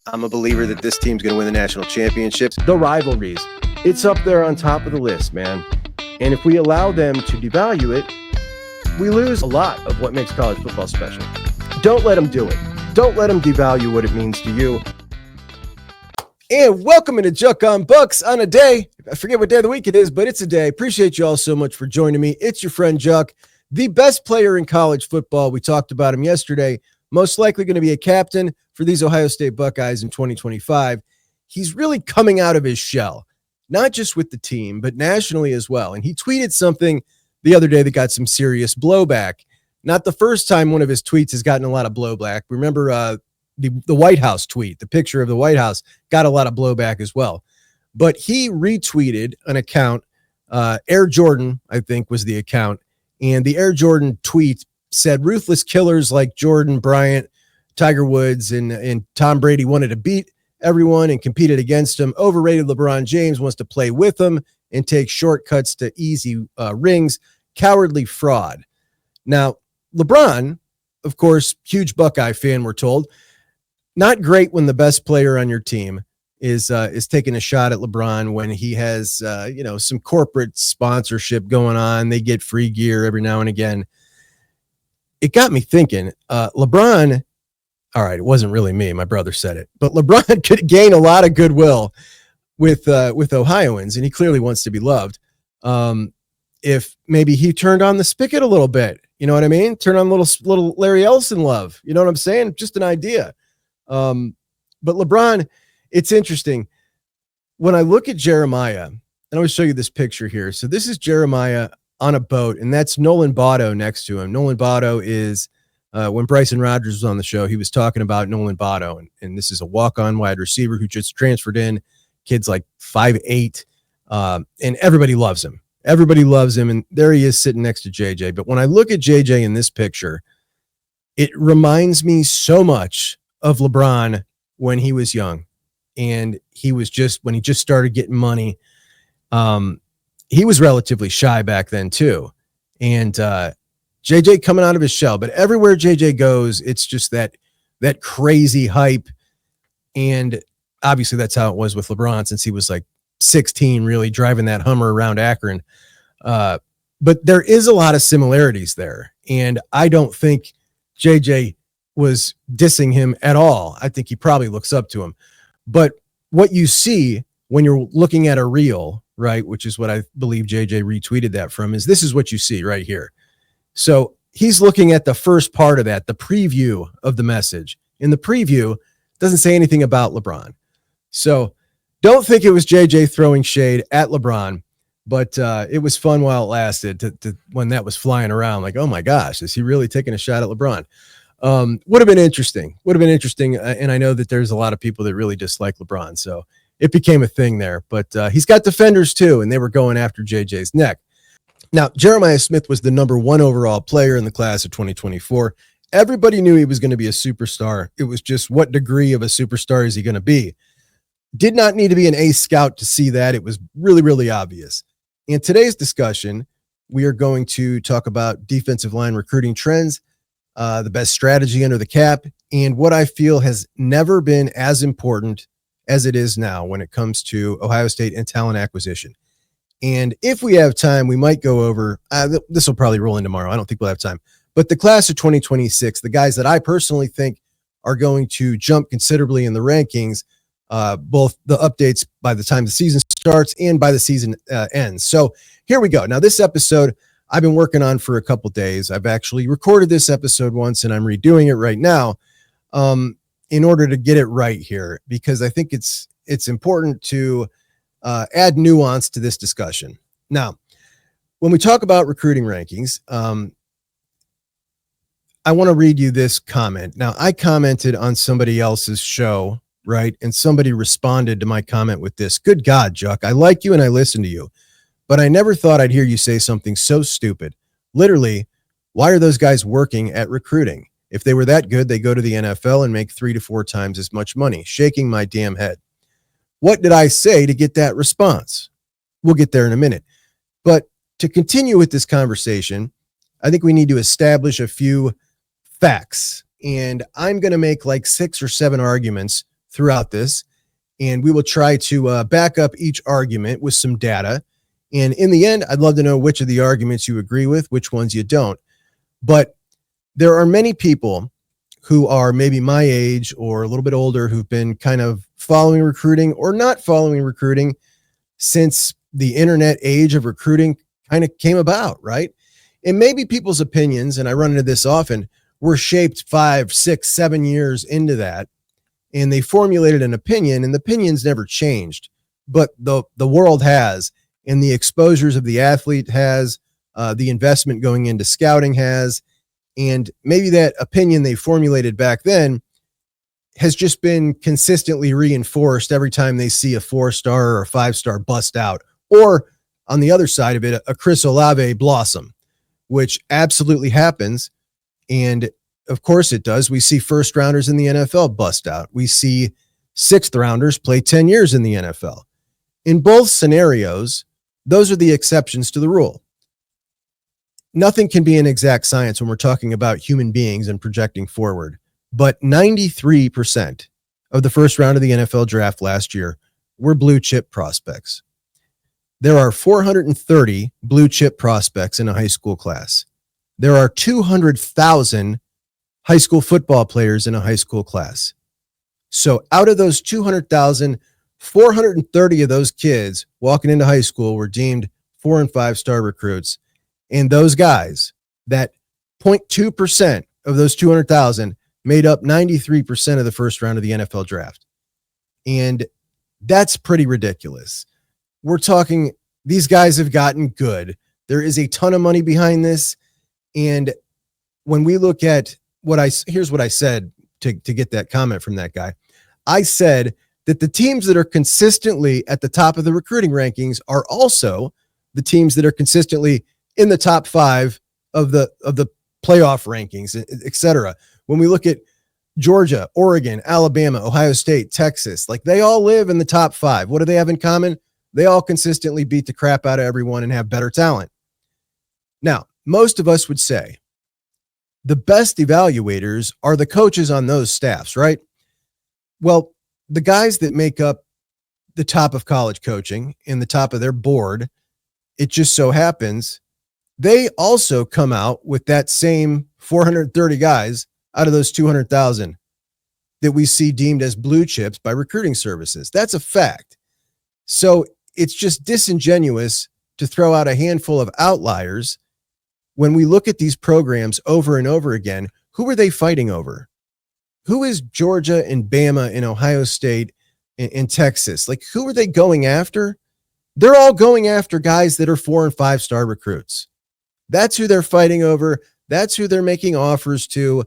I'm a believer that this team's going to win the national championships. The rivalries, it's up there on top of the list, man. And if we allow them to devalue it, we lose a lot of what makes college football special. Don't let them do it. Don't let them devalue what it means to you. And welcome into Juck on Bucks on a day. I forget what day of the week it is, but it's a day. Appreciate you all so much for joining me. It's your friend Juck, the best player in college football. We talked about him yesterday. Most likely going to be a captain for these Ohio State Buckeyes in 2025. He's really coming out of his shell, not just with the team, but nationally as well. And he tweeted something the other day that got some serious blowback. Not the first time one of his tweets has gotten a lot of blowback. Remember the White House tweet, the picture of the White House got a lot of blowback as well. But he retweeted an account, Air Jordan, I think was the account. And the Air Jordan tweet said ruthless killers like Jordan, Bryant, Tiger Woods, and Tom Brady wanted to beat everyone and competed against him. Overrated LeBron James wants to play with him and take shortcuts to easy rings. Cowardly fraud. Now, LeBron, of course, huge Buckeye fan, we're told. Not great when the best player on your team is taking a shot at LeBron when he has some corporate sponsorship going on. They get free gear every now and again. It got me thinking, LeBron, all right, it wasn't really me, my brother said it, but LeBron could gain a lot of goodwill with Ohioans, and he clearly wants to be loved. If maybe he turned on the spigot a little bit, you know what I mean? Turn on little Larry Ellison love, you know what I'm saying? Just an idea. But LeBron, it's interesting. When I look at Jeremiah, and I will show you this picture here. So this is Jeremiah on a boat, and that's Nolan Botto next to him. Nolan Botto is, when Bryson Rodgers was on the show, he was talking about Nolan Botto, and this is a walk-on wide receiver who just transferred in. Kid's like 5'8", and everybody loves him. Everybody loves him, and there he is sitting next to JJ. But when I look at JJ in this picture, it reminds me so much of LeBron when he was young, and when he just started getting money. He was relatively shy back then too. And JJ coming out of his shell, but everywhere JJ goes, it's just that crazy hype. And obviously that's how it was with LeBron since he was like 16, really driving that Hummer around Akron. But there is a lot of similarities there. And I don't think JJ was dissing him at all. I think he probably looks up to him. But what you see when you're looking at a reel, right, which is what I believe JJ retweeted that from, is this is what you see right here. So he's looking at the first part of that, the preview of the message. In the preview, doesn't say anything about LeBron. So don't think it was JJ throwing shade at LeBron, but it was fun while it lasted to when that was flying around. Like, oh my gosh, is he really taking a shot at LeBron? Would have been interesting. And I know that there's a lot of people that really dislike LeBron. So it became a thing there, but he's got defenders too, and they were going after JJ's neck. Now, Jeremiah Smith was the number 1 overall player in the class of 2024. Everybody knew he was going to be a superstar. It was just what degree of a superstar is he going to be? Did not need to be an ace scout to see that. It was really, really obvious. In today's discussion, we are going to talk about defensive line recruiting trends, the best strategy under the cap, and what I feel has never been as important as it is now when it comes to Ohio State and talent acquisition. And if we have time, we might go over, this will probably roll in tomorrow. I don't think we'll have time. But the class of 2026, the guys that I personally think are going to jump considerably in the rankings, both the updates by the time the season starts and by the season ends. So here we go. Now, this episode I've been working on for a couple days. I've actually recorded this episode once, and I'm redoing it right now in order to get it right here, because I think it's important to add nuance to this discussion. Now, when we talk about recruiting rankings, I want to read you this comment. Now, I commented on somebody else's show, right? And somebody responded to my comment with this: "Good God, Juck, I like you and I listen to you, but I never thought I'd hear you say something so stupid. Literally, why are those guys working at recruiting? If they were that good, they go to the NFL and make 3 to 4 times as much money." Shaking my damn head. What did I say to get that response? We'll get there in a minute. But to continue with this conversation, I think we need to establish a few facts. And I'm going to make like 6 or 7 arguments throughout this, and we will try to back up each argument with some data. And in the end, I'd love to know which of the arguments you agree with, which ones you don't. But there are many people who are maybe my age or a little bit older who've been kind of following recruiting or not following recruiting since the internet age of recruiting kind of came about, right? And maybe people's opinions, and I run into this often, were shaped 5, 6, 7 years into that, and they formulated an opinion, and the opinion's never changed, but the world has, and the exposures of the athlete has, the investment going into scouting has, and maybe that opinion they formulated back then has just been consistently reinforced every time they see a 4-star or a 5-star bust out, or on the other side of it, a Chris Olave blossom, which absolutely happens. And of course it does. We see first rounders in the NFL bust out. We see 6th rounders play 10 years in the NFL. In both scenarios, those are the exceptions to the rule. Nothing can be an exact science when we're talking about human beings and projecting forward, but 93% of the first round of the NFL draft last year were blue chip prospects. There are 430 blue chip prospects in a high school class. There are 200,000 high school football players in a high school class. So out of those 200,000, 430 of those kids walking into high school were deemed 4- and 5-star recruits. And those guys, that 0.2% of those 200,000 made up 93% of the first round of the NFL draft. And that's pretty ridiculous. We're talking, these guys have gotten good. There is a ton of money behind this. And when we look at here's what I said to get that comment from that guy. I said that the teams that are consistently at the top of the recruiting rankings are also the teams that are consistently in the top 5 of the playoff rankings, et cetera. When we look at Georgia, Oregon, Alabama, Ohio State, Texas, like they all live in the top 5. What do they have in common? They all consistently beat the crap out of everyone and have better talent. Now, most of us would say the best evaluators are the coaches on those staffs, right? Well, the guys that make up the top of college coaching and the top of their board, it just so happens they also come out with that same 430 guys out of those 200,000 that we see deemed as blue chips by recruiting services. That's a fact. So it's just disingenuous to throw out a handful of outliers. When we look at these programs over and over again, who are they fighting over? Who is Georgia and Bama and Ohio State and Texas? Like, who are they going after? They're all going after guys that are 4- and 5-star recruits. That's who they're fighting over. That's who they're making offers to.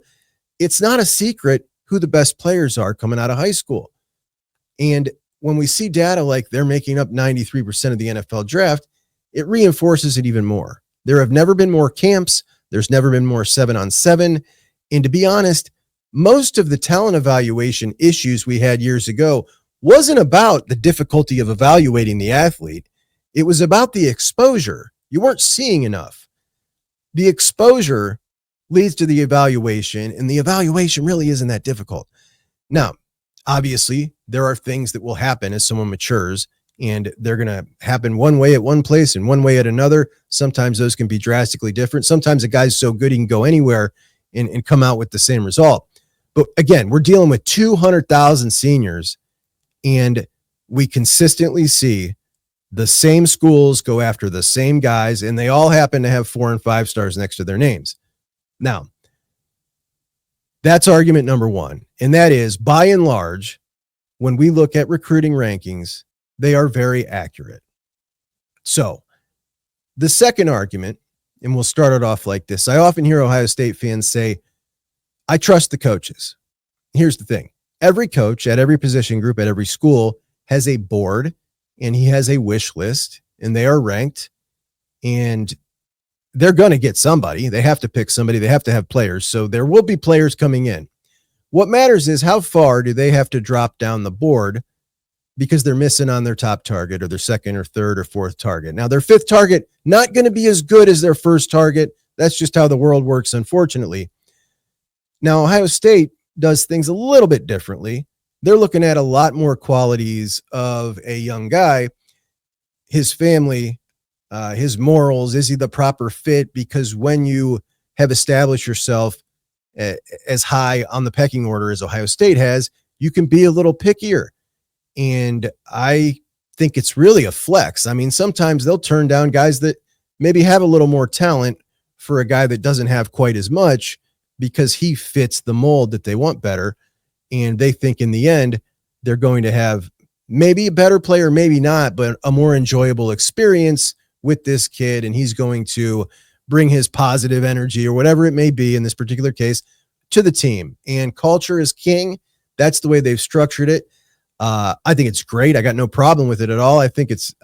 It's not a secret who the best players are coming out of high school. And when we see data like they're making up 93% of the NFL draft, it reinforces it even more. There have never been more camps. There's never been more 7-on-7. And to be honest, most of the talent evaluation issues we had years ago wasn't about the difficulty of evaluating the athlete. It was about the exposure. You weren't seeing enough. The exposure leads to the evaluation, and the evaluation really isn't that difficult. Now, obviously, there are things that will happen as someone matures, and they're going to happen one way at one place and one way at another. Sometimes those can be drastically different. Sometimes a guy's so good he can go anywhere and come out with the same result. But again, we're dealing with 200,000 seniors, and we consistently see the same schools go after the same guys, and they all happen to have 4- and 5-stars next to their names. Now, that's argument number one. And that is, by and large, when we look at recruiting rankings, they are very accurate. So the second argument, and we'll start it off like this. I often hear Ohio State fans say, I trust the coaches. Here's the thing. Every coach at every position group at every school has a board, and he has a wish list, and they are ranked, and they're going to get somebody. They have to pick somebody. They have to have players. So there will be players coming in. What matters is how far do they have to drop down the board because they're missing on their top target or their second or third or fourth target. Now, their fifth target, not going to be as good as their first target. That's just how the world works, unfortunately. Now, Ohio State does things a little bit differently. they're looking at a lot more qualities of a young guy, his family, his morals. Is he the proper fit? Because when you have established yourself as high on the pecking order as Ohio State has, you can be a little pickier. And I think it's really a flex. I mean, sometimes they'll turn down guys that maybe have a little more talent for a guy that doesn't have quite as much because he fits the mold that they want better. And they think in the end, they're going to have maybe a better player, maybe not, but a more enjoyable experience with this kid. And he's going to bring his positive energy or whatever it may be in this particular case to the team. And culture is king. That's the way they've structured it. I think it's great. I got no problem with it at all. I think it's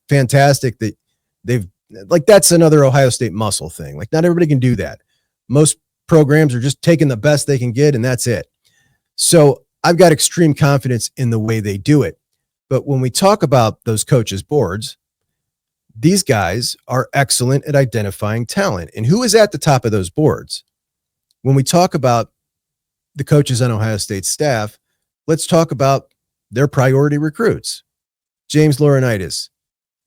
fantastic that they've, like, that's another Ohio State muscle thing. Like, not everybody can do that. Most programs are just taking the best they can get, and that's it. So I've got extreme confidence in the way they do it. But when we talk about those coaches' boards, these guys are excellent at identifying talent. And who is at the top of those boards? When we talk about the coaches on Ohio State staff, let's talk about their priority recruits. James Laurinaitis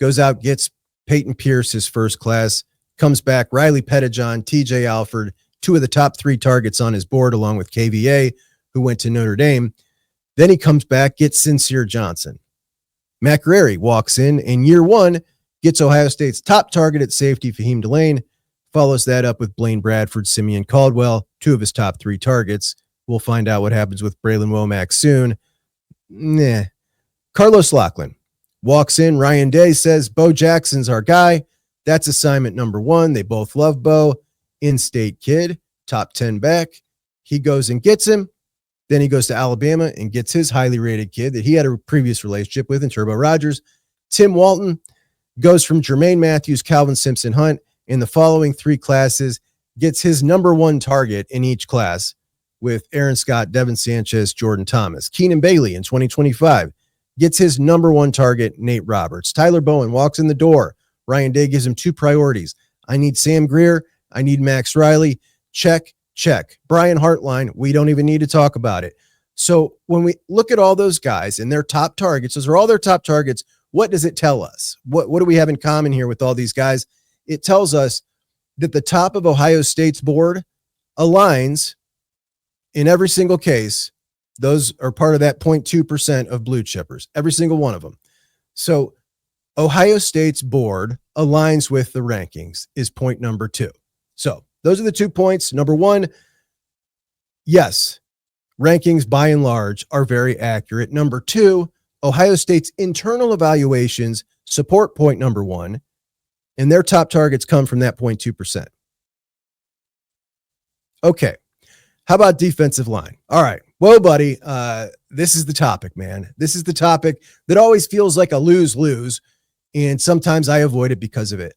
goes out, gets Peyton Pierce his first class, comes back, Riley Pettijohn, TJ Alford, two of the top 3 targets on his board, along with KVA, who went to Notre Dame. Then he comes back, gets Sincere Johnson. Matt Guerrieri walks in year 1, gets Ohio State's top target at safety, Fahim Delane, follows that up with Blaine Bradford, Simeon Caldwell, 2 of his top 3 targets. We'll find out what happens with Braylon Womack soon. Carlos Lachlan walks in. Ryan Day says, Bo Jackson's our guy. That's assignment number 1. They both love Bo. In-state kid, top 10 back. He goes and gets him. Then he goes to Alabama and gets his highly rated kid that he had a previous relationship with in Turbo Rogers. Tim Walton goes from Jermaine Matthews, Calvin Simpson Hunt in the following 3 classes, gets his number 1 target in each class with Aaron Scott, Devin Sanchez, Jordan Thomas. Keenan Bailey in 2025 gets his number 1 target, Nate Roberts. Tyler Bowen walks in the door. Ryan Day gives him 2 priorities. I need Sam Greer. I need Max Riley. Check. Brian Hartline, we don't even need to talk about it. So when we look at all those guys and their top targets, those are all their top targets. What does it tell us? What do we have in common here with all these guys? It tells us that the top of Ohio State's board aligns in every single case. Those are part of that 0.2% of blue chippers, every single one of them. So Ohio State's board aligns with the rankings is point number 2. So those are the 2 points. Number 1, yes, rankings by and large are very accurate. Number 2, Ohio State's internal evaluations support point number 1, and their top targets come from that 0.2%. Okay. How about defensive line? All right. Whoa, buddy. This is the topic, man. This is the topic that always feels like a lose-lose, and sometimes I avoid it because of it.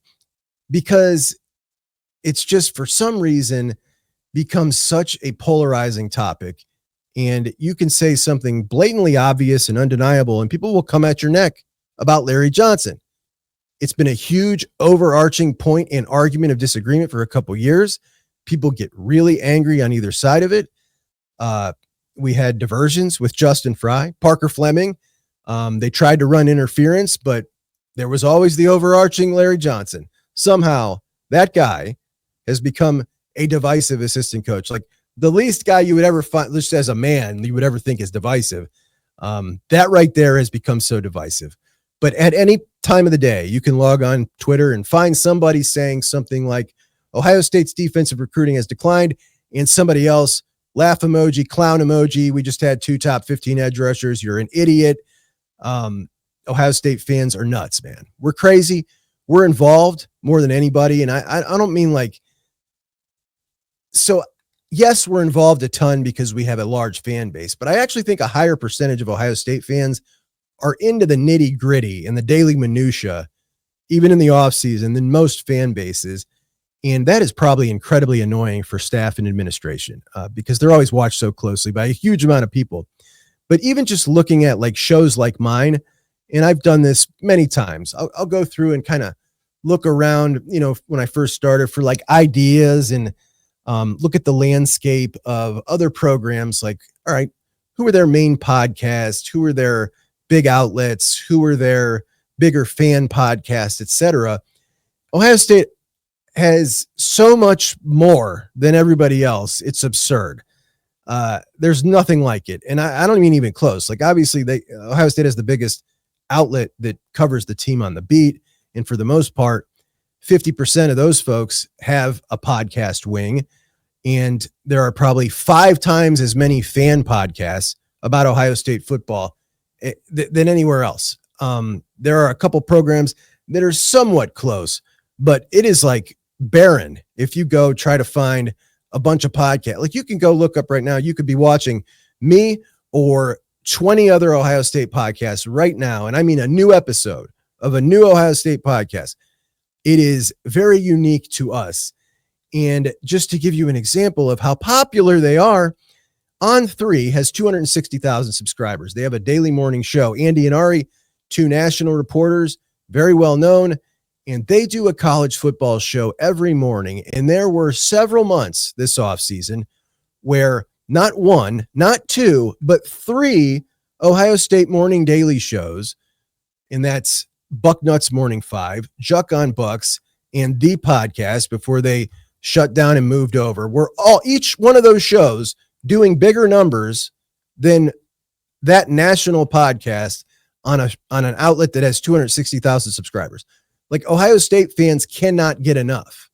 Because it's just, for some reason, becomes such a polarizing topic, and you can say something blatantly obvious and undeniable, and people will come at your neck about Larry Johnson. It's been a huge overarching point and argument of disagreement for a couple years. People get really angry on either side of it. We had diversions with Justin Fry, Parker Fleming. They tried to run interference, but there was always the overarching Larry Johnson. Somehow that guy has become a divisive assistant coach. Like, the least guy you would ever find, just as a man, you would ever think is divisive. That right there has become so divisive. But at any time of the day, you can log on Twitter and find somebody saying something like, Ohio State's defensive recruiting has declined, and somebody else, laugh emoji, clown emoji. We just had 2 top 15 edge rushers. You're an idiot. Ohio State fans are nuts, man. We're crazy. We're involved more than anybody. And I don't mean like, so yes, we're involved a ton because we have a large fan base, but I actually think a higher percentage of Ohio State fans are into the nitty gritty and the daily minutia, even in the off season, than most fan bases. And that is probably incredibly annoying for staff and administration because they're always watched so closely by a huge amount of people. But even just looking at like shows like mine, and I've done this many times, I'll go through and kind of look around, you know, when I first started for like ideas and look at the landscape of other programs. Like, all right, who are their main podcasts, who are their big outlets, who are their bigger fan podcasts, etc. Ohio State has so much more than everybody else. It's absurd. There's nothing like it. And I don't mean even close. Like, obviously, Ohio State has the biggest outlet that covers the team on the beat. And for the most part, 50% of those folks have a podcast wing. And there are probably 5 times as many fan podcasts about Ohio State football than anywhere else. There are a couple programs that are somewhat close, but it is like barren if you go try to find a bunch of podcasts. Like, you can go look up right now. You could be watching me or 20 other Ohio State podcasts right now. And I mean a new episode of a new Ohio State podcast. It is very unique to us. And just to give you an example of how popular they are, On3 has 260,000 subscribers. They have a daily morning show. Andy and Ari, 2 national reporters, very well known, and they do a college football show every morning. And there were several months this offseason where not 1, not 2, but 3 Ohio State morning daily shows, and that's Bucknuts Morning 5, Juck on Bucks, and the podcast before they shut down and moved over. We're each one of those shows doing bigger numbers than that national podcast on an outlet that has 260,000 subscribers. Like, Ohio State fans cannot get enough.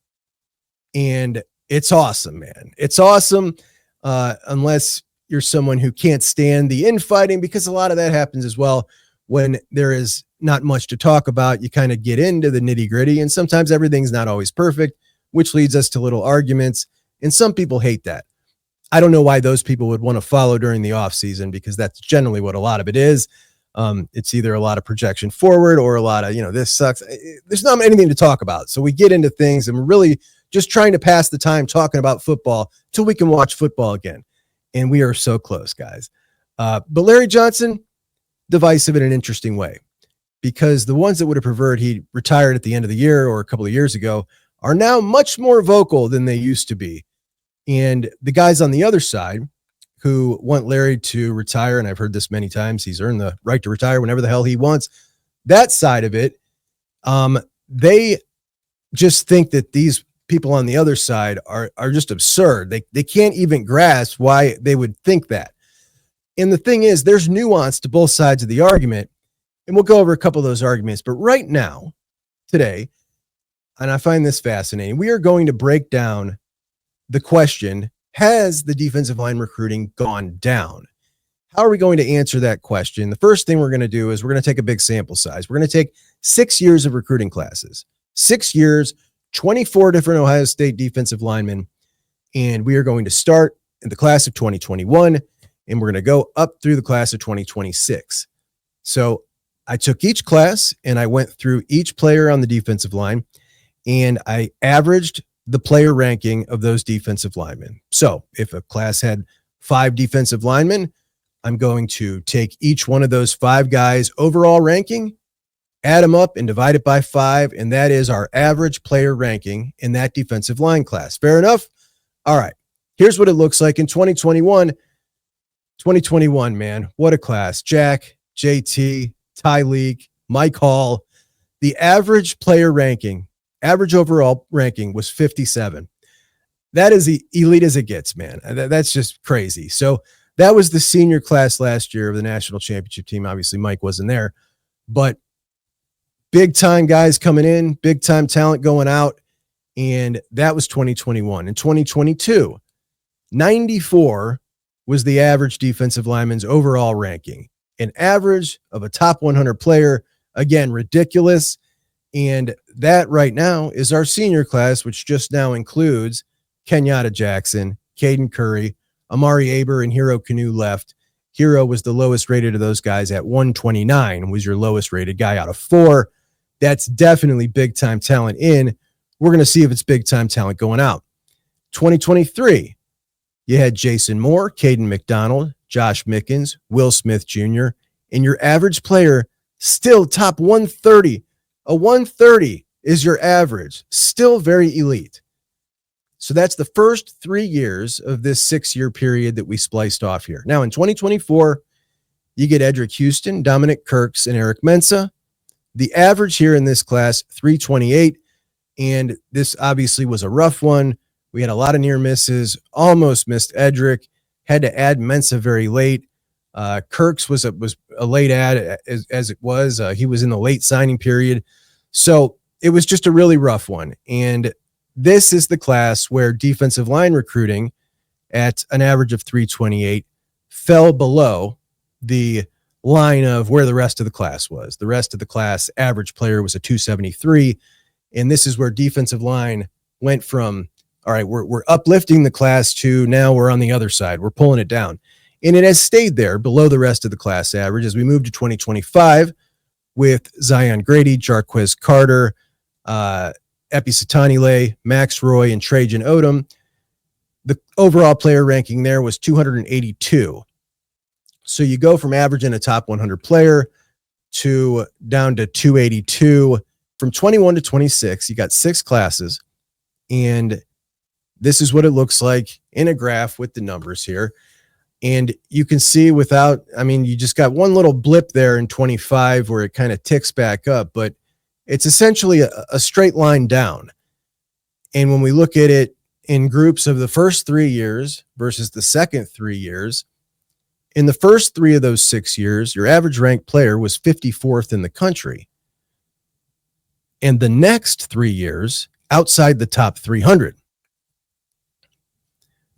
And it's awesome, man. It's awesome. Unless you're someone who can't stand the infighting, because a lot of that happens as well when there is not much to talk about. You kind of get into the nitty gritty, and sometimes everything's not always perfect, which leads us to little arguments. And some people hate that. I don't know why those people would want to follow during the off season, because that's generally what a lot of it is. It's either a lot of projection forward or a lot of, this sucks. There's not anything to talk about. So we get into things, and we're really just trying to pass the time talking about football till we can watch football again. And we are so close, guys. But Larry Johnson, divisive in an interesting way, because the ones that would have preferred he retired at the end of the year or a couple of years ago are now much more vocal than they used to be. And the guys on the other side who want Larry to retire, and I've heard this many times, he's earned the right to retire whenever the hell he wants. That side of it, they just think that these people on the other side are just absurd. They can't even grasp why they would think that. And the thing is, there's nuance to both sides of the argument, and we'll go over a couple of those arguments. But right now, today, and I find this fascinating, we are going to break down the question, has the defensive line recruiting gone down? How are we going to answer that question? The first thing we're going to do is we're going to take a big sample size. We're going to take 6 years of recruiting classes, 6 years, 24 different Ohio State defensive linemen. And we are going to start in the class of 2021, and we're going to go up through the class of 2026. So I took each class and I went through each player on the defensive line, and I averaged the player ranking of those defensive linemen. So if a class had 5 defensive linemen, I'm going to take each one of those 5 guys' overall ranking, add them up and divide it by 5. And that is our average player ranking in that defensive line class. Fair enough? All right. Here's what it looks like in 2021. 2021, man. What a class. Jack, JT, Tyleek, Mike Hall. The average player ranking, average overall ranking was 57. That is the elite as it gets, man. That's just crazy. So that was the senior class last year of the national championship team. Obviously, Mike wasn't there, but big time guys coming in, big time talent going out. And that was 2021. In 2022, 94 was the average defensive lineman's overall ranking. An average of a top 100 player. Again, ridiculous. And that right now is our senior class, which just now includes Kenyatta Jackson, Caden Curry, Amari Aber, and Hero Kanu left. Hero was the lowest rated of those guys at 129, was your lowest rated guy out of 4. That's definitely big time talent in. We're going to see if it's big time talent going out. 2023, you had Jason Moore, Caden McDonald, Josh Mickens, Will Smith Jr., and your average player still top 130. A 130 is your average, still very elite. So that's the first 3 years of this 6-year period that we spliced off here. Now in 2024, you get Edric Houston, Dominic Kirks, and Eric Mensah. The average here in this class, 328. And this obviously was a rough one. We had a lot of near misses, almost missed Edric, had to add Mensah very late. Kirks was a late add as it was. He was in the late signing period. So it was just a really rough one. And this is the class where defensive line recruiting at an average of 328 fell below the line of where the rest of the class was. The rest of the class average player was a 273. And this is where defensive line went from, all right, we're uplifting the class to now we're on the other side. We're pulling it down. And it has stayed there below the rest of the class average as we move to 2025 with Zion Grady, Jarquez Carter, Epi Satanile, Max Roy, and Trajan Odom. The overall player ranking there was 282. So you go from averaging a top 100 player to down to 282. From 21 to 26, you got 6 classes. And this is what it looks like in a graph with the numbers here. And you can see you just got one little blip there in 25 where it kind of ticks back up, but it's essentially a straight line down. And when we look at it in groups of the first 3 years versus the second 3 years, in the first 3 of those 6 years, your average ranked player was 54th in the country. And the next 3 years, outside the top 300.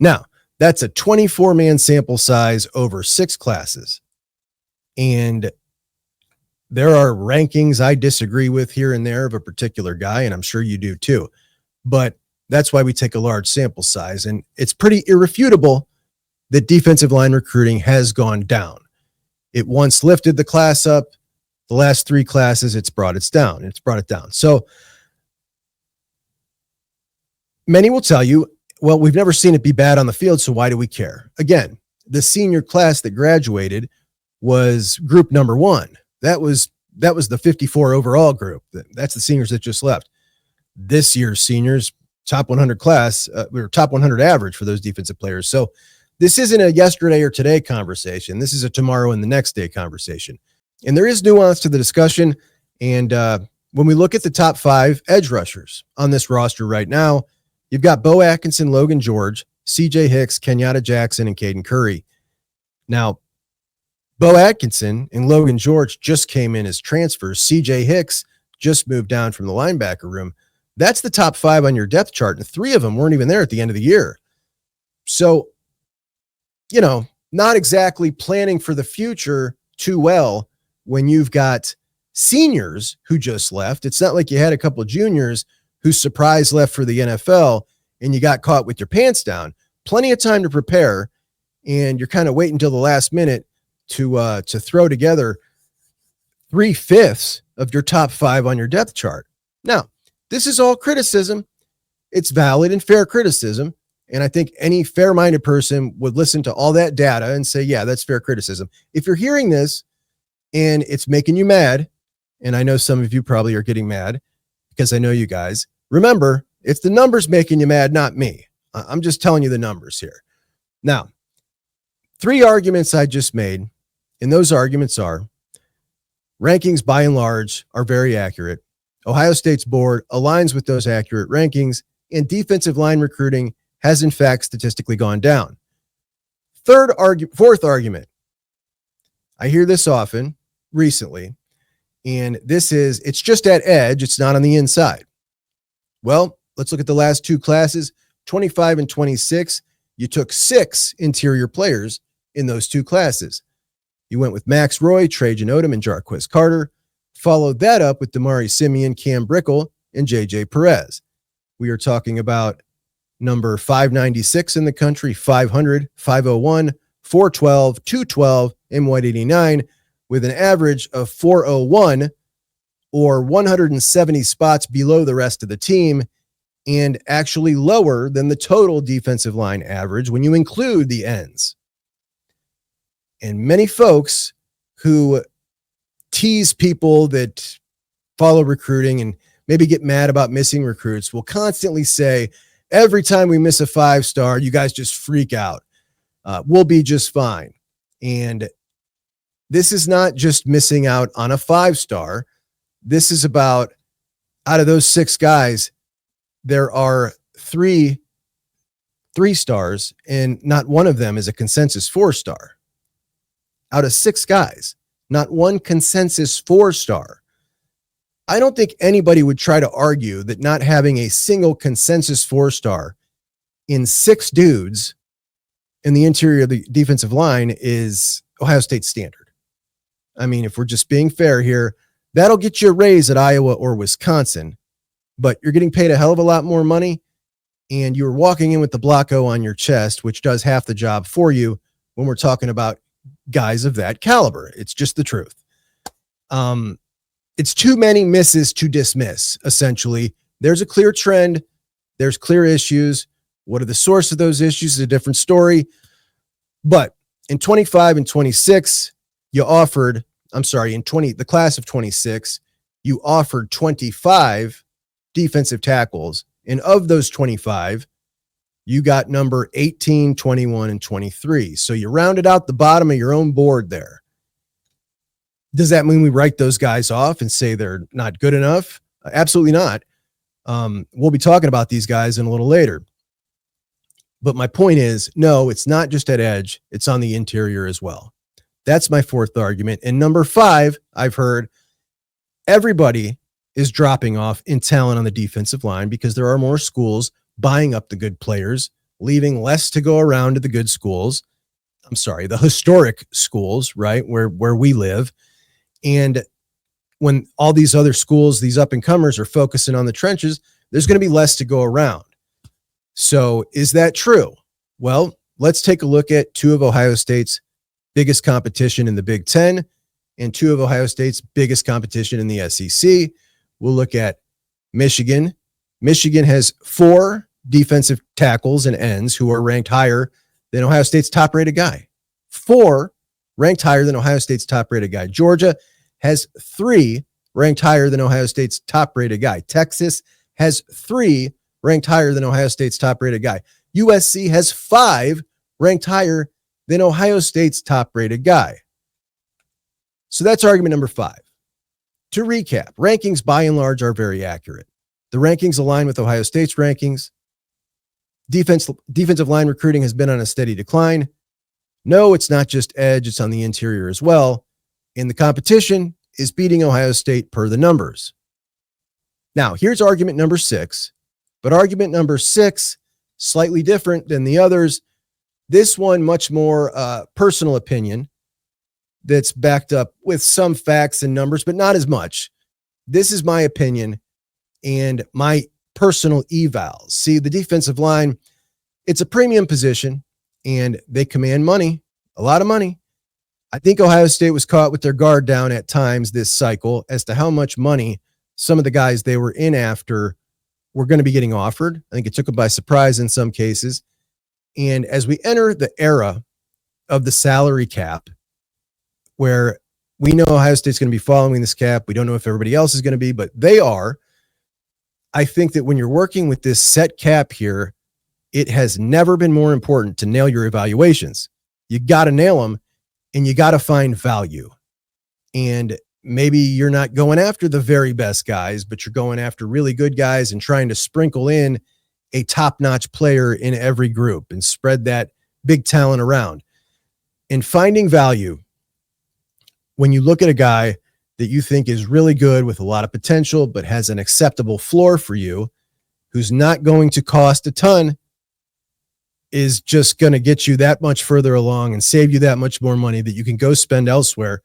Now, that's a 24-man sample size over 6 classes. And there are rankings I disagree with here and there of a particular guy, and I'm sure you do too. But that's why we take a large sample size. And it's pretty irrefutable that defensive line recruiting has gone down. It once lifted the class up. The last 3 classes, it's brought it down. So many will tell you, well, we've never seen it be bad on the field, so why do we care? Again, the senior class that graduated was group number 1. That was the 54 overall group. That's the seniors that just left. This year's seniors, top 100 class, we were top 100 average for those defensive players. So this isn't a yesterday or today conversation. This is a tomorrow and the next day conversation. And there is nuance to the discussion. And when we look at the top 5 edge rushers on this roster right now, you've got Bo Atkinson, Logan George, CJ Hicks, Kenyatta Jackson, and Caden Curry. Now, Bo Atkinson and Logan George just came in as transfers. CJ Hicks just moved down from the linebacker room. That's the top 5 on your depth chart, and 3 of them weren't even there at the end of the year. So, not exactly planning for the future too well when you've got seniors who just left. It's not like you had a couple of juniors who surprise left for the NFL and you got caught with your pants down. Plenty of time to prepare, and you're kind of waiting until the last minute to throw together 3/5 of your top 5 on your depth chart. Now, this is all criticism. It's valid and fair criticism. And I think any fair-minded person would listen to all that data and say, yeah, that's fair criticism. If you're hearing this and it's making you mad, and I know some of you probably are getting mad because I know you guys, remember, it's the numbers making you mad, not me. I'm just telling you the numbers here. Now, 3 arguments I just made, and those arguments are rankings by and large are very accurate. Ohio State's board aligns with those accurate rankings, and defensive line recruiting has in fact statistically gone down. Fourth argument. I hear this often recently, and this is, it's just at edge, it's not on the inside. Well, let's look at the last 2 classes, 25 and 26. You took 6 interior players in those 2 classes. You went with Max Roy, Trajan Odom, and Jarquez Carter. Followed that up with Damari Simeon, Cam Brickle, and JJ Perez. We are talking about number 596 in the country, 500, 501, 412, 212, and 189, with an average of 401, or 170 spots below the rest of the team, and actually lower than the total defensive line average when you include the ends. And many folks who tease people that follow recruiting and maybe get mad about missing recruits will constantly say, Every time we miss a 5-star, you guys just freak out. We'll be just fine. And this is not just missing out on a 5-star. This is about, out of those 6 guys, there are 3 stars, and not one of them is a consensus 4-star. Out of 6 guys, not one consensus 4-star. I don't think anybody would try to argue that not having a single consensus 4-star in 6 dudes in the interior of the defensive line is Ohio State standard. I mean, if we're just being fair here, that'll get you a raise at Iowa or Wisconsin, but you're getting paid a hell of a lot more money, and you're walking in with the Blocko on your chest, which does half the job for you when we're talking about guys of that caliber. It's just the truth. It's too many misses to dismiss, essentially. There's a clear trend. There's clear issues. What are the source of those issues is a different story. But in 25 and 26, you offered, the class of 26, you offered 25 defensive tackles. And of those 25, you got number 18, 21, and 23. So you rounded out the bottom of your own board there. Does that mean we write those guys off and say they're not good enough? Absolutely not. We'll be talking about these guys in a little later. But my point is, no, it's not just at edge. It's on the interior as well. That's my 4th argument. And number 5, I've heard everybody is dropping off in talent on the defensive line because there are more schools buying up the good players, leaving less to go around to the good schools. The historic schools, right? Where we live. And when all these other schools, these up and comers are focusing on the trenches, there's going to be less to go around. So is that true? Well, let's take a look at 2 of Ohio State's biggest competition in the Big Ten and 2 of Ohio State's biggest competition in the SEC. We'll look at Michigan. Michigan has 4 defensive tackles and ends who are ranked higher than Ohio State's top-rated guy. 4 ranked higher than Ohio State's top-rated guy. Georgia has 3 ranked higher than Ohio State's top-rated guy. Texas has 3 ranked higher than Ohio State's top-rated guy. USC has 5 ranked higher than Ohio State's top-rated guy. So that's argument number 5. To recap, rankings by and large are very accurate. The rankings align with Ohio State's rankings. Defensive line recruiting has been on a steady decline. No, it's not just edge, it's on the interior as well. And the competition is beating Ohio State per the numbers. Now, here's argument number 6. But argument number 6, slightly different than the others. This one, much more personal opinion that's backed up with some facts and numbers, but not as much. This is my opinion and my personal evals. See, the defensive line, it's a premium position and they command money, a lot of money. I think Ohio State was caught with their guard down at times this cycle as to how much money some of the guys they were in after were going to be getting offered. I think it took them by surprise in some cases. And as we enter the era of the salary cap, where we know Ohio State's going to be following this cap, we don't know if everybody else is going to be, but they are. I think that when you're working with this set cap here, it has never been more important to nail your evaluations. You got to nail them and you got to find value. And maybe you're not going after the very best guys, but you're going after really good guys and trying to sprinkle in a top-notch player in every group and spread that big talent around. And finding value, when you look at a guy that you think is really good with a lot of potential, but has an acceptable floor for you, who's not going to cost a ton, is just going to get you that much further along and save you that much more money that you can go spend elsewhere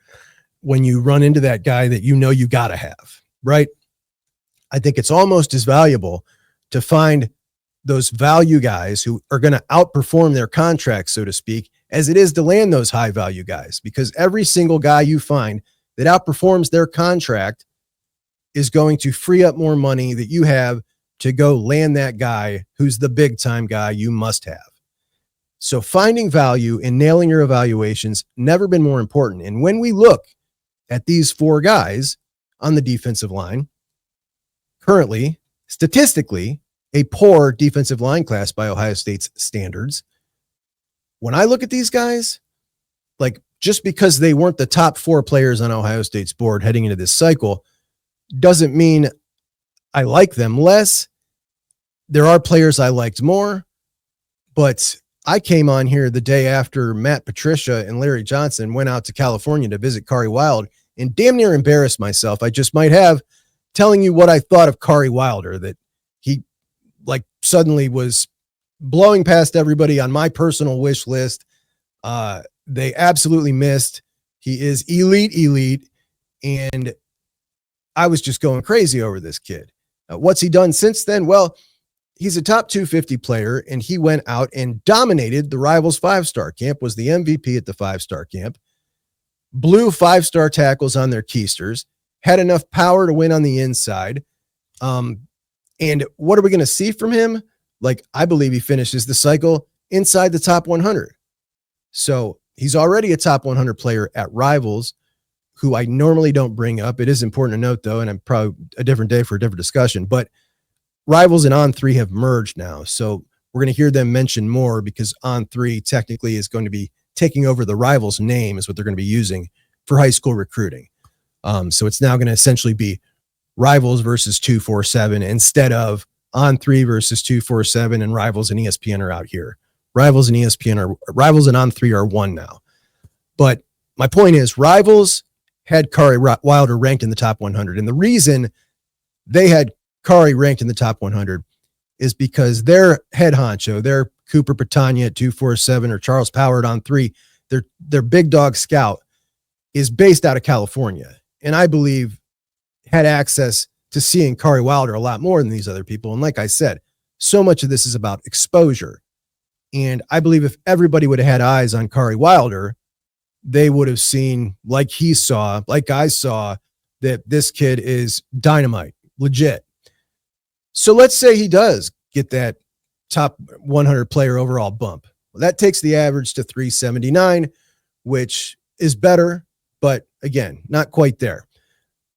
when you run into that guy that you know you got to have, right? I think it's almost as valuable to find those value guys who are going to outperform their contracts, so to speak, as it is to land those high value guys, because every single guy you find that outperforms their contract is going to free up more money that you have to go land that guy who's the big time guy you must have. So finding value and nailing your evaluations never been more important. And when we look at these 4 guys on the defensive line, currently, statistically, a poor defensive line class by Ohio State's standards. When I look at these guys, like just because they weren't the top 4 players on Ohio State's board heading into this cycle doesn't mean I like them less. There are players I liked more, but I came on here the day after Matt Patricia and Larry Johnson went out to California to visit Kari Wilde and damn near embarrassed myself. I just might have, telling you what I thought of Kari Wilder, that he like suddenly was blowing past everybody on my personal wish list. They absolutely missed. He is elite. And I was just going crazy over this kid. What's he done since then? Well, he's a top 250 player, and he went out and dominated the Rivals 5-star camp, was the MVP at the 5-star camp, blew 5-star tackles on their keisters, had enough power to win on the inside. And what are we going to see from him? Like, I believe he finishes the cycle inside the top 100. So he's already a top 100 player at Rivals, who I normally don't bring up. It is important to note, though, and I'm probably a different day for a different discussion, but Rivals and On3 have merged now. So we're going to hear them mention more because On3 technically is going to be taking over the Rivals name, is what they're going to be using for high school recruiting. So it's now going to essentially be Rivals versus 247 instead of On3 versus 247, and Rivals and ESPN are out here. Rivals and On3 are one now. But my point is, Rivals had Kari Wilder ranked in the top 100. And the reason they had Kari ranked in the top 100 is because their head honcho, their Cooper Patania at 247 or Charles Power at On3, their big dog scout is based out of California. And I believe had access to seeing Kari Wilder a lot more than these other people. And like I said, so much of this is about exposure. And I believe if everybody would have had eyes on Kari Wilder, they would have seen, like he saw, like I saw, that this kid is dynamite, legit. So let's say he does get that top 100 player overall bump. Well, that takes the average to 379, which is better, but again, not quite there.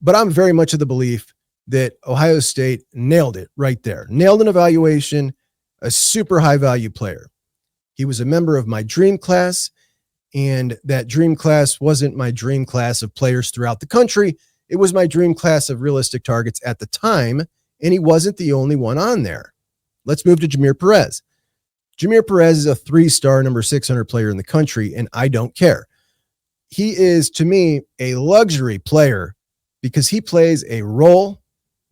But I'm very much of the belief that Ohio State nailed it right there. Nailed an evaluation, a super high value player. He was a member of my dream class, and that dream class wasn't my dream class of players throughout the country. It was my dream class of realistic targets at the time, and he wasn't the only one on there. Let's move to Jameer Perez. Jameer Perez is a 3-star number 600 player in the country, and I don't care. He is, to me, a luxury player because he plays a role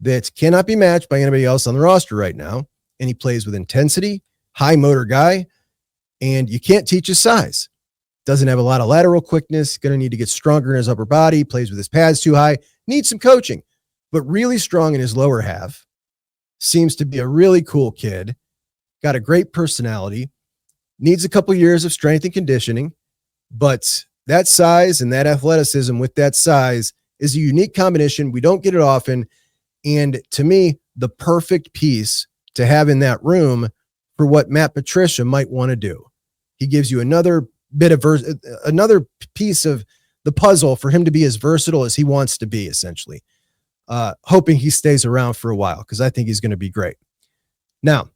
that cannot be matched by anybody else on the roster right now, and he plays with intensity, high motor guy, and you can't teach his size. Doesn't have a lot of lateral quickness, going to need to get stronger in his upper body, plays with his pads too high, needs some coaching, but really strong in his lower half. Seems to be a really cool kid, got a great personality, needs a couple years of strength and conditioning, but that size and that athleticism with that size is a unique combination. We don't get it often. And to me, the perfect piece to have in that room for what Matt Patricia might want to do. He gives you another bit of another piece of the puzzle for him to be as versatile as he wants to be, essentially. Hoping he stays around for a while because I think he's going to be great. Now,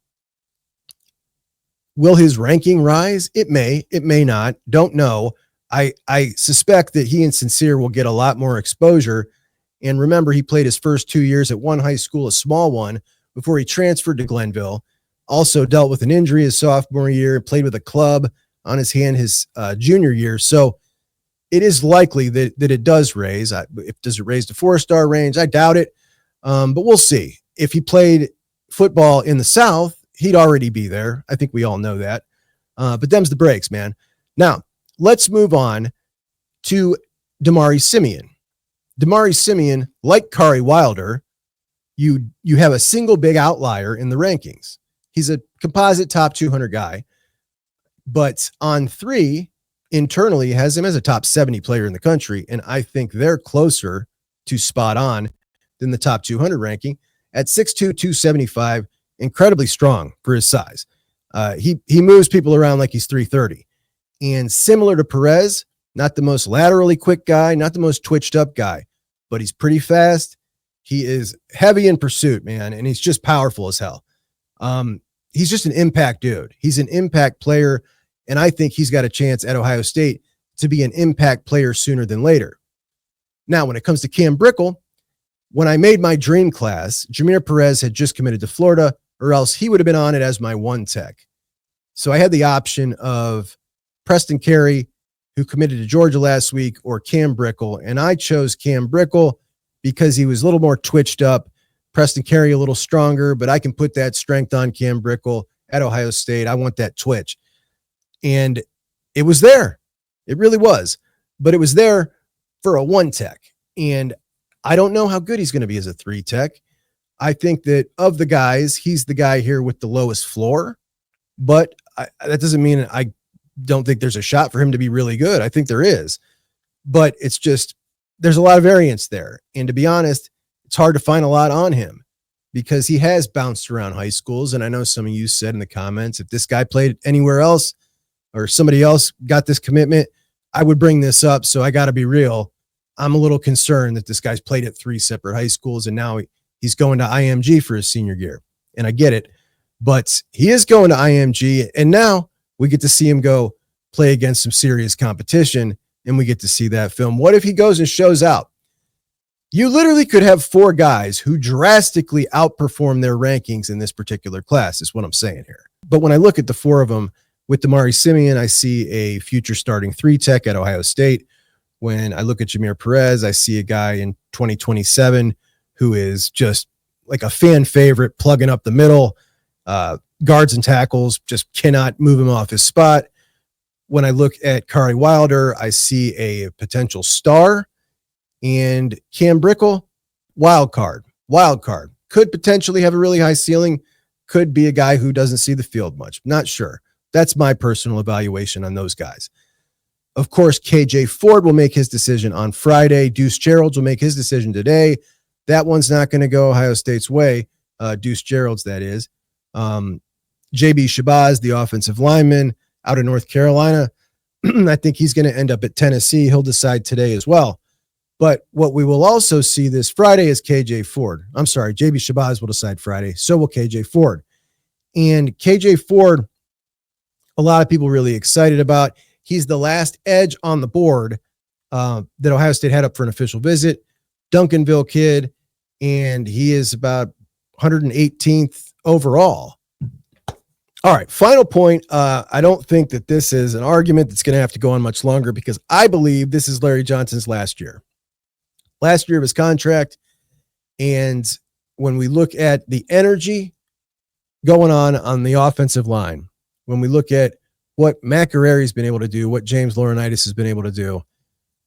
will his ranking rise? It may not. Don't know. I suspect that he and Sincere will get a lot more exposure. And remember, he played his first 2 years at one high school, a small one, before he transferred to Glenville. Also dealt with an injury his sophomore year, played with a club on his hand his junior year. So it is likely that it does raise. Does it raise to 4-star range? I doubt it. But we'll see. If he played football in the South, he'd already be there. I think we all know that. But them's the breaks, man. Now, let's move on to Damari Simeon. Damari Simeon, like Kari Wilder, you have a single big outlier in the rankings. He's a composite top 200 guy, but On3 internally has him as a top 70 player in the country, and I think they're closer to spot on than the top 200 ranking at 6'2", 275, incredibly strong for his size. He moves people around like he's 330. And similar to Perez, not the most laterally quick guy, not the most twitched up guy, but he's pretty fast. He is heavy in pursuit, man, and he's just powerful as hell. He's just an impact dude. He's an impact player. And I think he's got a chance at Ohio State to be an impact player sooner than later. Now, when it comes to Cam Brickle, when I made my dream class, Jameer Perez had just committed to Florida, or else he would have been on it as my one tech. So I had the option of Preston Carey, who committed to Georgia last week, or Cam Brickle. And I chose Cam Brickle because he was a little more twitched up. Preston Carey a little stronger, but I can put that strength on Cam Brickle at Ohio State. I want that twitch. And it was there. It really was. But it was there for a one tech. And I don't know how good he's going to be as a three tech. I think that of the guys, he's the guy here with the lowest floor. But that doesn't mean I don't think there's a shot for him to be really good. I think there is. But it's just, there's a lot of variance there. And to be honest, it's hard to find a lot on him because he has bounced around high schools. And I know some of you said in the comments, if this guy played anywhere else or somebody else got this commitment, I would bring this up. So I got to be real. I'm a little concerned that this guy's played at 3 separate high schools and now he's going to IMG for his senior year. And I get it, but he is going to IMG. And now we get to see him go play against some serious competition. And we get to see that film. What if he goes and shows out? You literally could have 4 guys who drastically outperform their rankings in this particular class, is what I'm saying here. But when I look at the 4 of them, with Damari Simeon, I see a future starting 3 tech at Ohio State. When I look at Jameer Perez, I see a guy in 2027 who is just like a fan favorite, plugging up the middle, guards and tackles, just cannot move him off his spot. When I look at Kari Wilder, I see a potential star. And Cam Brickle, wild card, could potentially have a really high ceiling, could be a guy who doesn't see the field much. Not sure. That's my personal evaluation on those guys. Of course, KJ Ford will make his decision on Friday. Deuce Gerald's will make his decision today. That one's not going to go Ohio State's way. Deuce Gerald's, that is. JB Shabazz, the offensive lineman out of North Carolina. I think he's going to end up at Tennessee. He'll decide today as well. But what we will also see this Friday is KJ Ford. I'm sorry, JB Shabazz will decide Friday. So will KJ Ford. And KJ Ford, a lot of people really excited about. He's the last edge on the board that Ohio State had up for an official visit. Duncanville kid, and he is about 118th overall. All right, final point. I don't think that this is an argument that's going to have to go on much longer because I believe this is Larry Johnson's last year. Last year of his contract. And when we look at the energy going on the offensive line, when we look at what Macareri's been able to do, what James Laurinaitis has been able to do,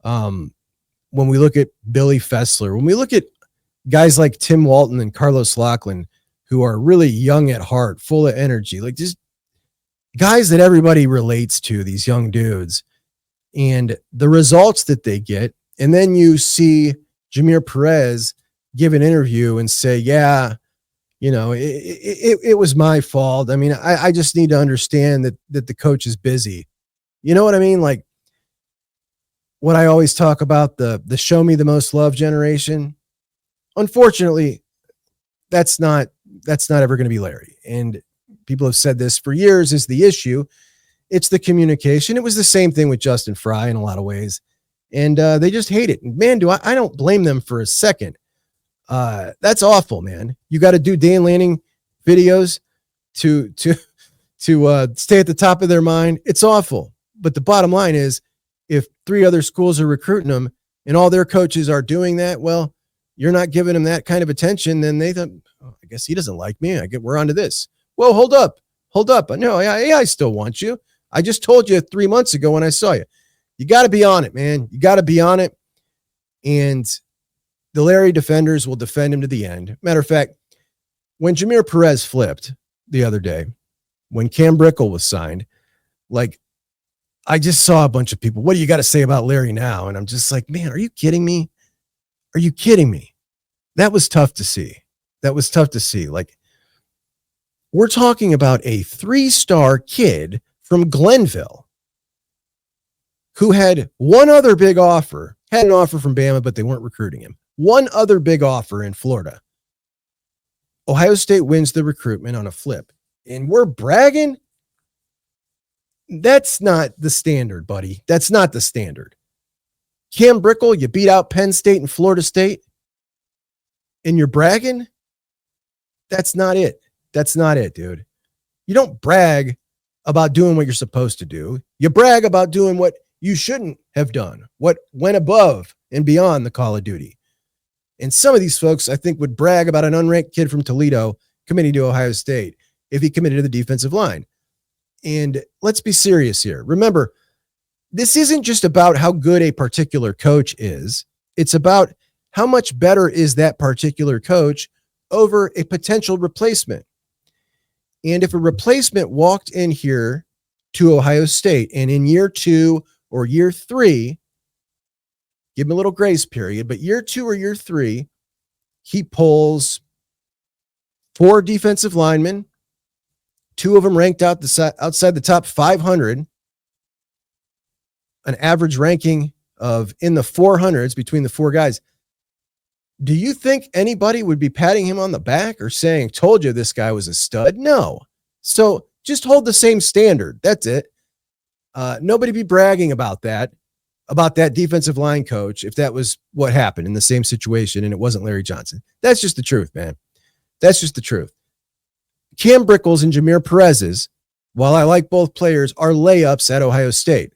when we look at Billy Fessler, when we look at guys like Tim Walton and Carlos Loughlin, who are really young at heart, full of energy, like just guys that everybody relates to, these young dudes, and the results that they get. And then you see Jameer Perez give an interview and say, yeah, you know, it was my fault. I mean, I just need to understand that the coach is busy. You know what I mean? Like what I always talk about, the show me the most love generation. Unfortunately, that's not ever going to be Larry. And people have said this for years is the issue. It's the communication. It was the same thing with Justin Fry in a lot of ways. And they just hate it. Man, I don't blame them for a second. That's awful, man. You got to do Dan Lanning videos to stay at the top of their mind. It's awful. But the bottom line is, if 3 other schools are recruiting them and all their coaches are doing that, well, you're not giving them that kind of attention. Then they thought, oh, I guess he doesn't like me. We're on to this. Well, hold up. No, I still want you. I just told you 3 months ago when I saw you. You got to be on it, man. You got to be on it. And the Larry defenders will defend him to the end. Matter of fact, when Jameer Perez flipped the other day, when Cam Brickle was signed, like I just saw a bunch of people, what do you got to say about Larry now? And I'm just like, man, are you kidding me? Are you kidding me? That was tough to see. Like we're talking about a 3-star kid from Glenville who had one other big offer, had an offer from Bama, but they weren't recruiting him. One other big offer in Florida. Ohio State wins the recruitment on a flip, and we're bragging. That's not the standard, buddy. That's not the standard. Cam Brickle, you beat out Penn State and Florida State, and you're bragging? That's not it. That's not it, dude. You don't brag about doing what you're supposed to do. You brag about doing what you shouldn't have done, what went above and beyond the call of duty. And some of these folks, I think, would brag about an unranked kid from Toledo committing to Ohio State if he committed to the defensive line. And let's be serious here. Remember, this isn't just about how good a particular coach is. It's about how much better is that particular coach over a potential replacement. And if a replacement walked in here to Ohio State and in year 2 or year 3, give him a little grace period, but year 2 or year 3, he pulls 4 defensive linemen, 2 of them ranked outside the top 500, an average ranking of in the 400s between the 4 guys. Do you think anybody would be patting him on the back or saying, told you this guy was a stud? No. So just hold the same standard. That's it. Nobody be bragging about that defensive line coach if that was what happened in the same situation and it wasn't Larry Johnson. That's just the truth, man. That's just the truth. Cam Brickles and Jameer Perez's, while I like both players, are layups at Ohio State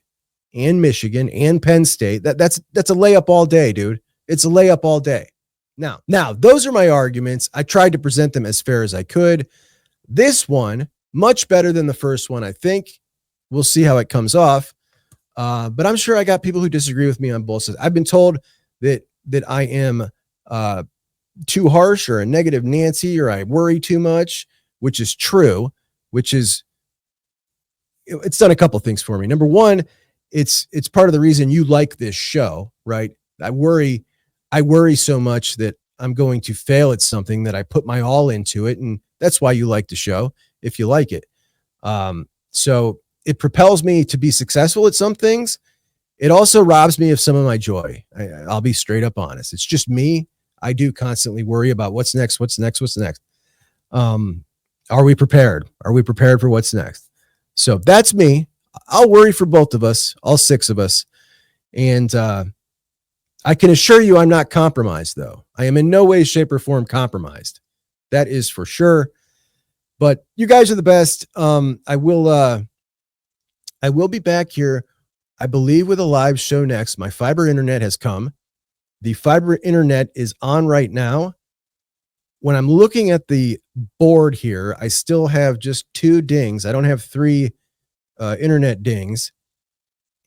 and Michigan and Penn State. That's a layup all day, dude. It's a layup all day. Now, those are my arguments. I tried to present them as fair as I could. This one, much better than the first one, I think. We'll see how it comes off. But I'm sure I got people who disagree with me on both sides. I've been told that I am too harsh or a negative Nancy or I worry too much, which is true, it's done a couple things for me. Number one, it's part of the reason you like this show, right? I worry so much that I'm going to fail at something that I put my all into it. And that's why you like the show, if you like it. So it propels me to be successful at some things. It also robs me of some of my joy. I'll be straight up honest. It's just me. I do constantly worry about what's next. Are we prepared? Are we prepared for what's next? So that's me. I'll worry for both of us, all 6 of us. And I can assure you I'm not compromised, though. I am in no way, shape, or form compromised. That is for sure. But you guys are the best. I will be back here, I believe, with a live show next. My fiber internet has come. The fiber internet is on right now. When I'm looking at the board here, I still have just 2 dings. I don't have 3 internet dings.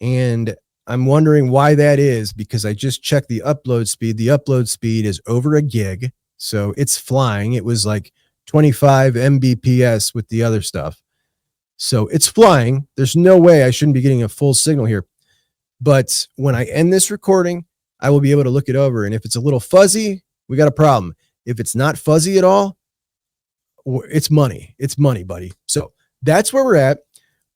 And I'm wondering why that is, because I just checked the upload speed. The upload speed is over a gig. So it's flying. It was like 25 Mbps with the other stuff. So it's flying. There's no way I shouldn't be getting a full signal here. But when I end this recording, I will be able to look it over. And if it's a little fuzzy, we got a problem. If it's not fuzzy at all, it's money. It's money, buddy. So that's where we're at.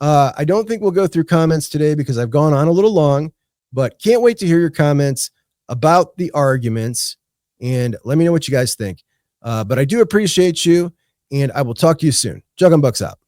I don't think we'll go through comments today because I've gone on a little long, but can't wait to hear your comments about the arguments and let me know what you guys think. But I do appreciate you, and I will talk to you soon. Jug 'em Bucks out.